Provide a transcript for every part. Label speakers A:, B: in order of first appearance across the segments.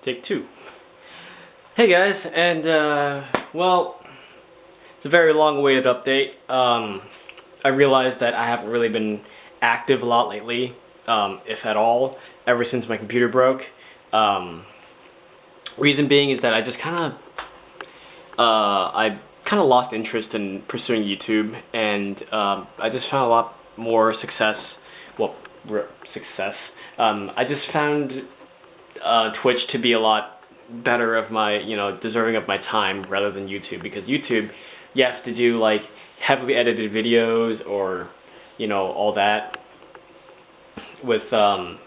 A: Take two. Hey guys, and well, it's a very long-awaited update. I realized that I haven't really been active a lot lately, if at all, ever since my computer broke. Reason being is that I just I kind of lost interest in pursuing YouTube, and I just found a lot more success. Well, success. I just found Twitch to be a lot better of my, deserving of my time rather than YouTube, because YouTube, you have to do like heavily edited videos or, all that with, trying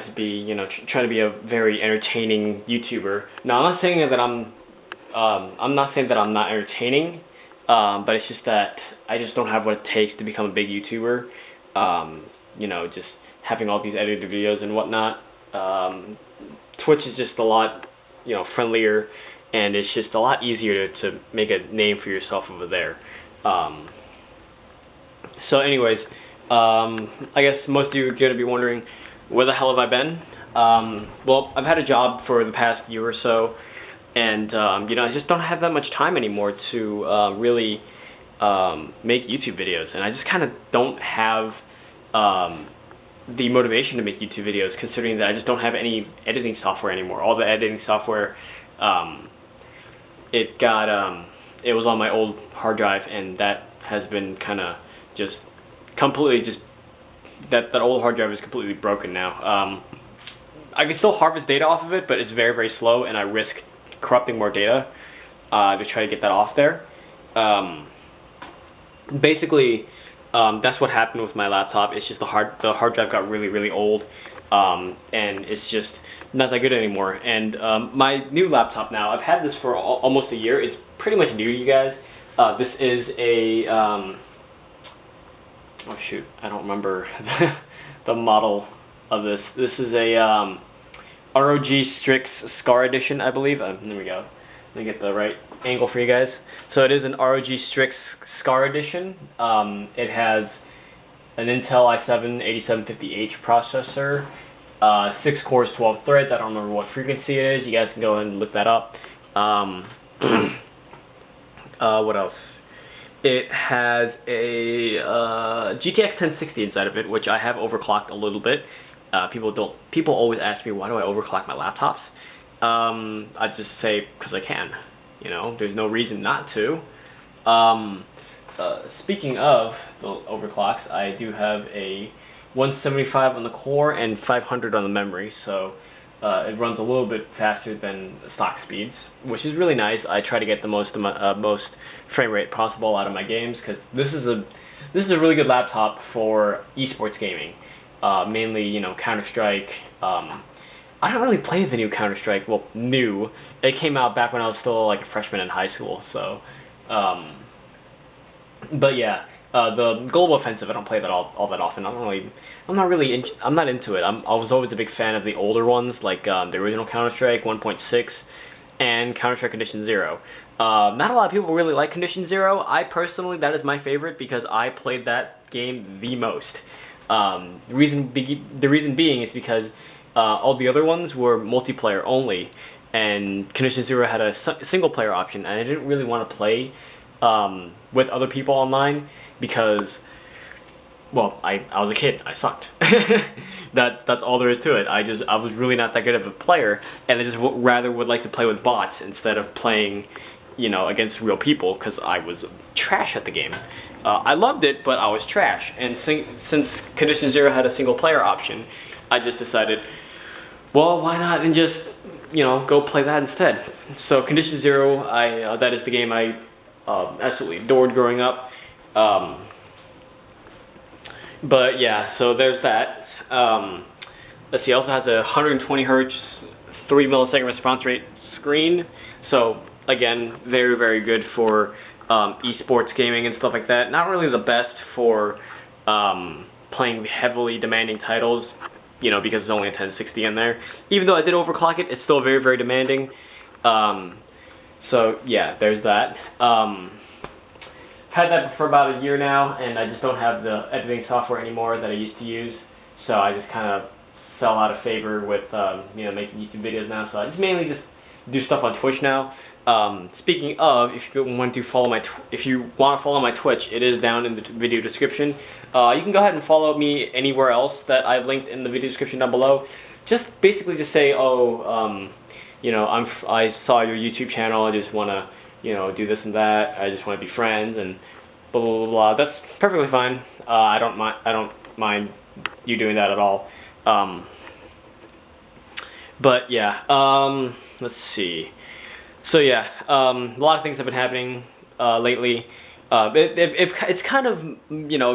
A: to be, trying to be a very entertaining YouTuber. Now, I'm not saying that I'm not entertaining, but it's just that I just don't have what it takes to become a big YouTuber. Just having all these edited videos and whatnot. Twitch is just a lot, friendlier, and it's just a lot easier to make a name for yourself over there. So anyways, I guess most of you are going to be wondering, where the hell have I been? Well, I've had a job for the past year or so, and I just don't have that much time anymore to really make YouTube videos, and I just kind of don't have the motivation to make YouTube videos, considering that I just don't have any editing software anymore. All the editing software, it was on my old hard drive, and that has been kind of just completely that old hard drive is completely broken now. I can still harvest data off of it, but it's very, very slow, and I risk corrupting more data to try to get that off there. Basically, that's what happened with my laptop. It's just the hard drive got really, really old, and it's just not that good anymore. And my new laptop now, I've had this for almost a year. It's pretty much new to you guys. This is a oh shoot, I don't remember the model of this. This is a ROG Strix Scar Edition, I believe. There we go. Let me get the right angle for you guys. So it is an ROG Strix Scar Edition. It has an Intel i7-8750H processor, 6 cores, 12 threads. I don't remember what frequency it is. You guys can go ahead and look that up. What else? It has a GTX 1060 inside of it, which I have overclocked a little bit. People always ask me, why do I overclock my laptops? I just say because I can. There's no reason not to. Speaking of the overclocks, I do have a 175 on the core and 500 on the memory, so it runs a little bit faster than stock speeds, which is really nice. I try to get the most frame rate possible out of my games, because this is a really good laptop for esports gaming. Mainly, Counter-Strike. I don't really play the new Counter-Strike. Well, new. It came out back when I was still like a freshman in high school. So, but yeah, the Global Offensive, I don't play that all that often. I'm not into it. I was always a big fan of the older ones, like the original Counter-Strike 1.6 and Counter-Strike Condition Zero. Not a lot of people really like Condition Zero. I personally, that is my favorite because I played that game the most. The reason being is because all the other ones were multiplayer only, and Condition Zero had a single player option, and I didn't really want to play with other people online because, well, I was a kid. I sucked. That's all there is to it. I was really not that good of a player, and I just rather would like to play with bots instead of playing, against real people, because I was trash at the game. I loved it, but I was trash. And since Condition Zero had a single player option, I just decided, well, why not and just, go play that instead. So Condition Zero, that is the game I absolutely adored growing up. But yeah, so there's that. Let's see, it also has a 120 hertz, 3 millisecond response rate screen. So again, very, very good for esports gaming and stuff like that. Not really the best for playing heavily demanding titles, because there's only a 1060 in there. Even though I did overclock it, it's still very, very demanding. So yeah, there's that. I've had that for about a year now, and I just don't have the editing software anymore that I used to use. So I just kind of fell out of favor with making YouTube videos now. So I just mainly just do stuff on Twitch now. Speaking of, if you want to follow my Twitch, it is down in the video description. You can go ahead and follow me anywhere else that I've linked in the video description down below. Just basically just say, I saw your YouTube channel. I just want to, do this and that. I just want to be friends and blah blah blah blah. That's perfectly fine. I don't mind you doing that at all. But yeah, let's see. So yeah, a lot of things have been happening lately. It's kind of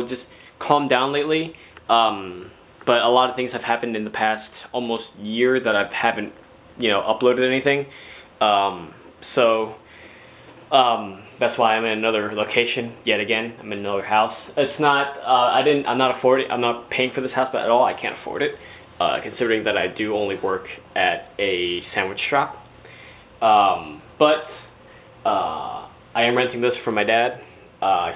A: just calmed down lately. But a lot of things have happened in the past almost year that I haven't uploaded anything. So that's why I'm in another location yet again. I'm in another house. It's not I'm not paying for this house at all. I can't afford it, considering that I do only work at a sandwich shop. But I am renting this from my dad.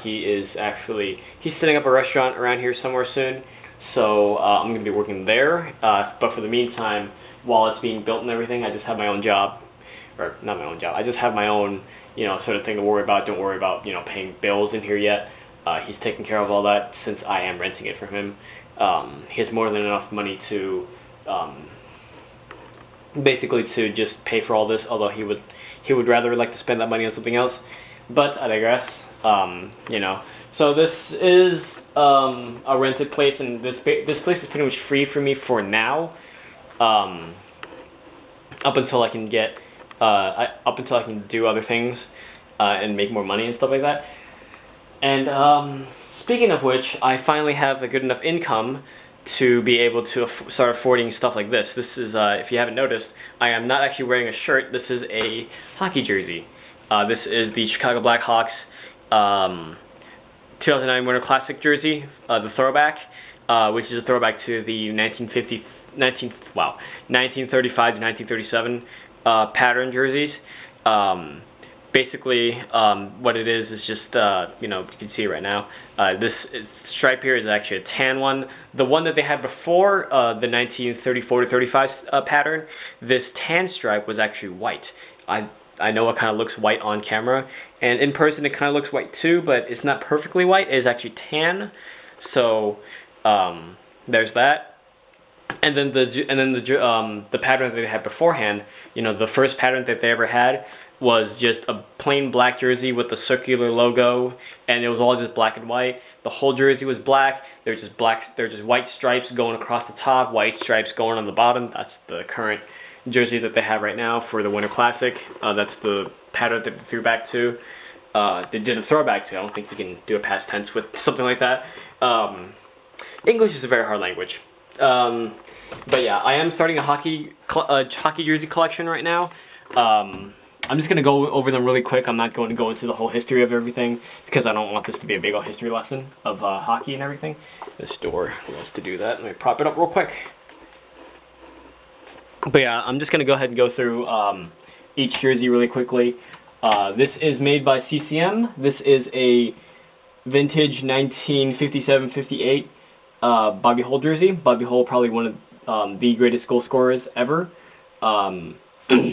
A: He's setting up a restaurant around here somewhere soon. So I'm gonna be working there. But for the meantime, while it's being built and everything, I just have my own job, or not my own job. I just have my own sort of thing to worry about. Don't worry about paying bills in here yet. He's taking care of all that since I am renting it from him. He has more than enough money to basically to just pay for all this. Although he would rather like to spend that money on something else. But I digress. So this is a rented place, and this place is pretty much free for me for now. Up until I can get up until I can do other things and make more money and stuff like that. And speaking of which, I finally have a good enough income to be able to start affording stuff like this. This is, if you haven't noticed, I am not actually wearing a shirt. This is a hockey jersey. This is the Chicago Blackhawks 2009 Winter Classic jersey, the throwback, which is a throwback to the 1935 to 1937 pattern jerseys. Basically, what it is just, you can see it right now. This stripe here is actually a tan one. The one that they had before, the 1934 to 35 pattern, this tan stripe was actually white. I know it kind of looks white on camera, and in person it kind of looks white too, but it's not perfectly white. It is actually tan. So there's that. And then the pattern that they had beforehand, the first pattern that they ever had was just a plain black jersey with the circular logo, and it was all just black and white. The whole jersey was black. They're just white stripes going across the top, white stripes going on the bottom. That's the current jersey that they have right now for the Winter Classic. That's the pattern that they threw back to. They did a throwback to. I don't think you can do a past tense with something like that. English is a very hard language. But yeah, I am starting a hockey jersey collection right now. I'm just going to go over them really quick. I'm not going to go into the whole history of everything because I don't want this to be a big old history lesson of hockey and everything. This door wants to do that. Let me prop it up real quick. But yeah, I'm just going to go ahead and go through each jersey really quickly. This is made by CCM. This is a vintage 1957-58 Bobby Hull jersey. Bobby Hull, probably one of the greatest goal scorers ever.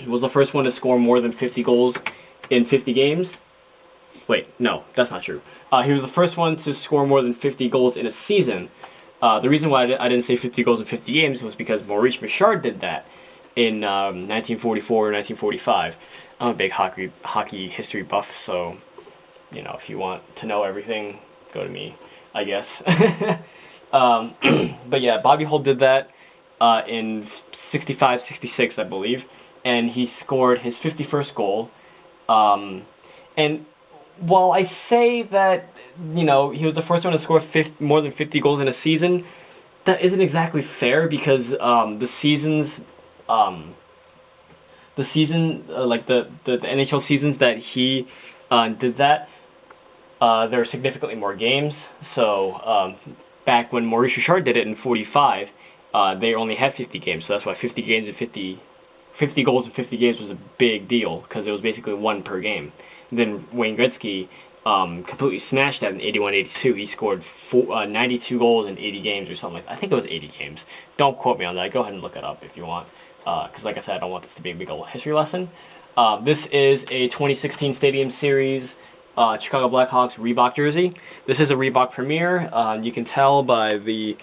A: Was the first one to score more than 50 goals in 50 games. Wait, no, that's not true. He was the first one to score more than 50 goals in a season. The reason why I didn't say 50 goals in 50 games was because Maurice Richard did that in 1944 or 1945. I'm a big hockey history buff, so if you want to know everything, go to me, I guess. But yeah, Bobby Hull did that in 65-66, I believe, and he scored his 51st goal. And while I say that he was the first one to score more than 50 goals in a season, that isn't exactly fair because the seasons, like the NHL seasons that he did that, there were significantly more games. So back when Maurice Richard did it in 45, they only had 50 games. So that's why 50 goals in 50 games was a big deal because it was basically one per game. Then Wayne Gretzky completely smashed that in 81-82. He scored 92 goals in 80 games or something like that. I think it was 80 games. Don't quote me on that. Go ahead and look it up if you want. Because like I said, I don't want this to be a big old history lesson. This is a 2016 Stadium Series Chicago Blackhawks Reebok jersey. This is a Reebok Premier. You can tell by the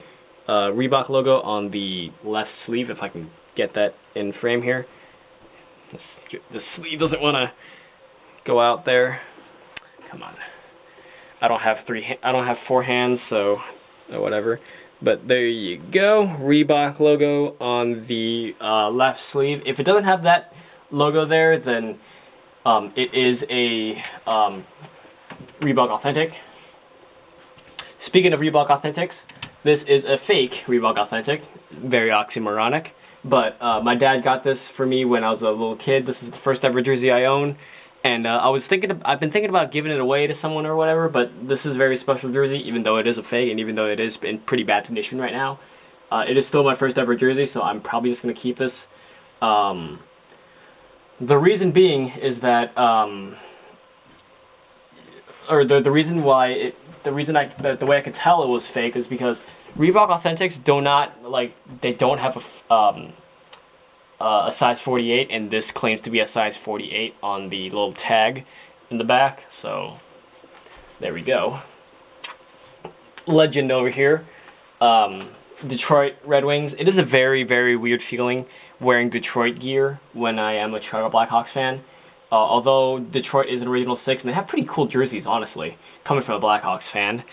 A: Reebok logo on the left sleeve, if I can get that in frame here. The sleeve doesn't want to go out there. Come on. I don't have 4 hands, so whatever. But there you go. Reebok logo on the left sleeve. If it doesn't have that logo there, then it is a Reebok Authentic. Speaking of Reebok Authentics, this is a fake Reebok Authentic. Very oxymoronic. But my dad got this for me when I was a little kid. This is the first ever jersey I own. And I've been thinking about giving it away to someone or whatever, but this is a very special jersey, even though it is a fake, and even though it is in pretty bad condition right now. It is still my first ever jersey, so I'm probably just going to keep this. The reason being is that, or the reason why the way I could tell it was fake is because Reebok Authentics they don't have a size 48, and this claims to be a size 48 on the little tag in the back, so there we go. Legend over here. Detroit Red Wings. It is a very, very weird feeling wearing Detroit gear when I am a Chicago Blackhawks fan. Although Detroit is an original 6, and they have pretty cool jerseys, honestly, coming from a Blackhawks fan.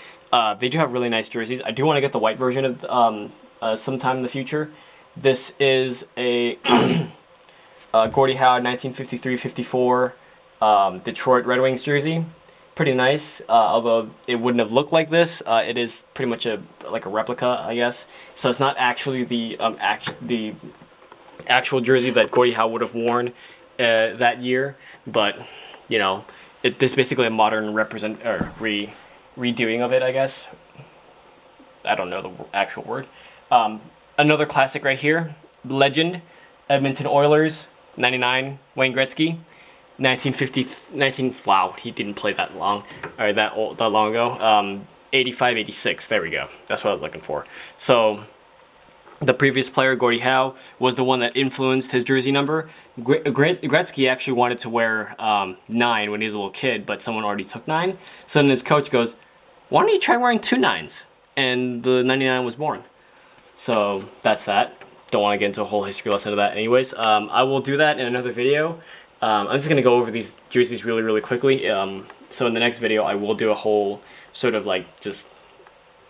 A: They do have really nice jerseys. I do want to get the white version of sometime in the future. This is a Gordie Howe 1953-54 Detroit Red Wings jersey. Pretty nice, although it wouldn't have looked like this. It is pretty much a replica, I guess. So it's not actually the actual jersey that Gordie Howe would have worn that year. But you know, this is basically a modern redoing of it, I guess. I don't know the actual word. Another classic right here, legend, Edmonton Oilers, 99, Wayne Gretzky, 1950, wow, he didn't play that long, or that long ago, 85, 86, there we go, that's what I was looking for. So, the previous player, Gordie Howe, was the one that influenced his jersey number. Gretzky actually wanted to wear 9 when he was a little kid, but someone already took 9, so then his coach goes, why don't you try wearing 2 9s? And the 99 was born. So that's that. Don't want to get into a whole history lesson of that anyways. I will do that in another video. I'm just going to go over these jerseys really, really quickly. So in the next video, I will do a whole sort of just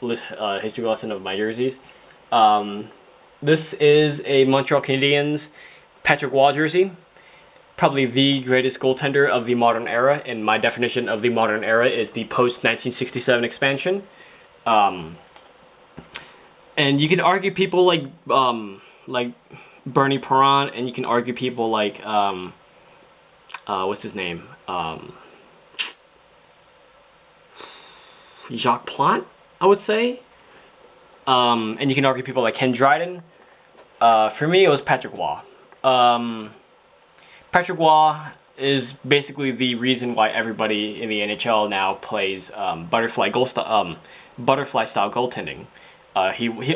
A: history lesson of my jerseys. This is a Montreal Canadiens Patrick Waugh jersey. Probably the greatest goaltender of the modern era. And my definition of the modern era is the post-1967 expansion. And you can argue people like Bernie Perron, and you can argue people like what's his name? Jacques Plante, I would say. And you can argue people like Ken Dryden. For me, it was Patrick Waugh. Patrick Waugh is basically the reason why everybody in the NHL now plays butterfly style goaltending. I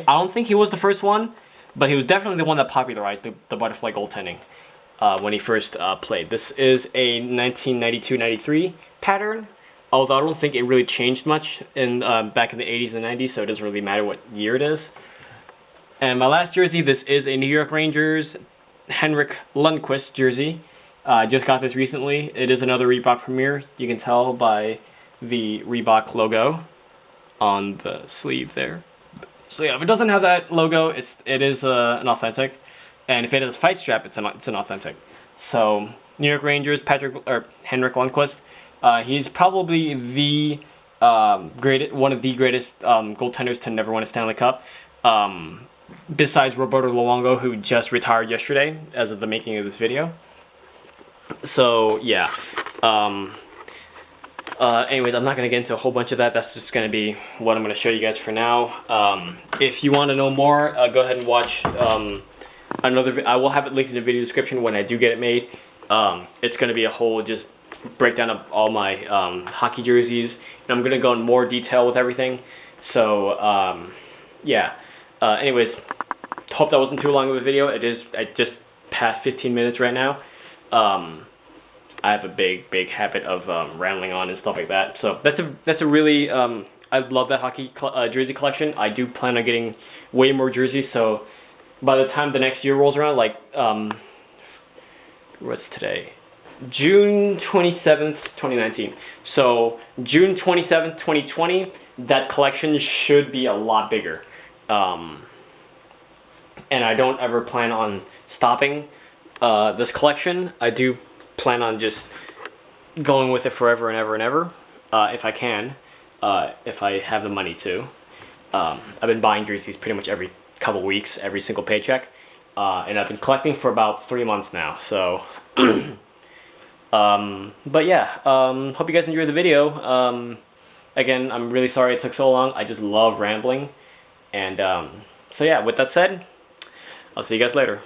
A: don't think he was the first one, but he was definitely the one that popularized the butterfly goaltending when he first played. This is a 1992-93 pattern, although I don't think it really changed much in back in the 80s and 90s, so it doesn't really matter what year it is. And my last jersey, this is a New York Rangers Henrik Lundqvist jersey. Just got this recently. It is another Reebok Premier. You can tell by the Reebok logo on the sleeve there. So yeah, if it doesn't have that logo, it is an authentic, and if it has a fight strap, it's an authentic. So New York Rangers, Henrik Lundqvist, he's probably the one of the greatest goaltenders to never win a Stanley Cup, besides Roberto Luongo, who just retired yesterday as of the making of this video. So yeah. Anyways, I'm not going to get into a whole bunch of that. That's just going to be what I'm going to show you guys for now. If you want to know more, go ahead and watch another I will have it linked in the video description when I do get it made. It's going to be a whole just breakdown of all my hockey jerseys, and I'm gonna go in more detail with everything. So yeah. Anyways, hope that wasn't too long of a video. It is just past 15 minutes right now. I have a big habit of rambling on and stuff like that. So that's a really I love that hockey jersey collection. I do plan on getting way more jerseys. So by the time the next year rolls around, like what's today? June 27th, 2019. So June 27th, 2020, that collection should be a lot bigger. And I don't ever plan on stopping this collection. I do plan on just going with it forever and ever and ever, if I can, if I have the money to. I've been buying jerseys pretty much every couple weeks, every single paycheck, and I've been collecting for about 3 months now. So, but yeah, hope you guys enjoyed the video. Again, I'm really sorry it took so long. I just love rambling, and so yeah. With that said, I'll see you guys later.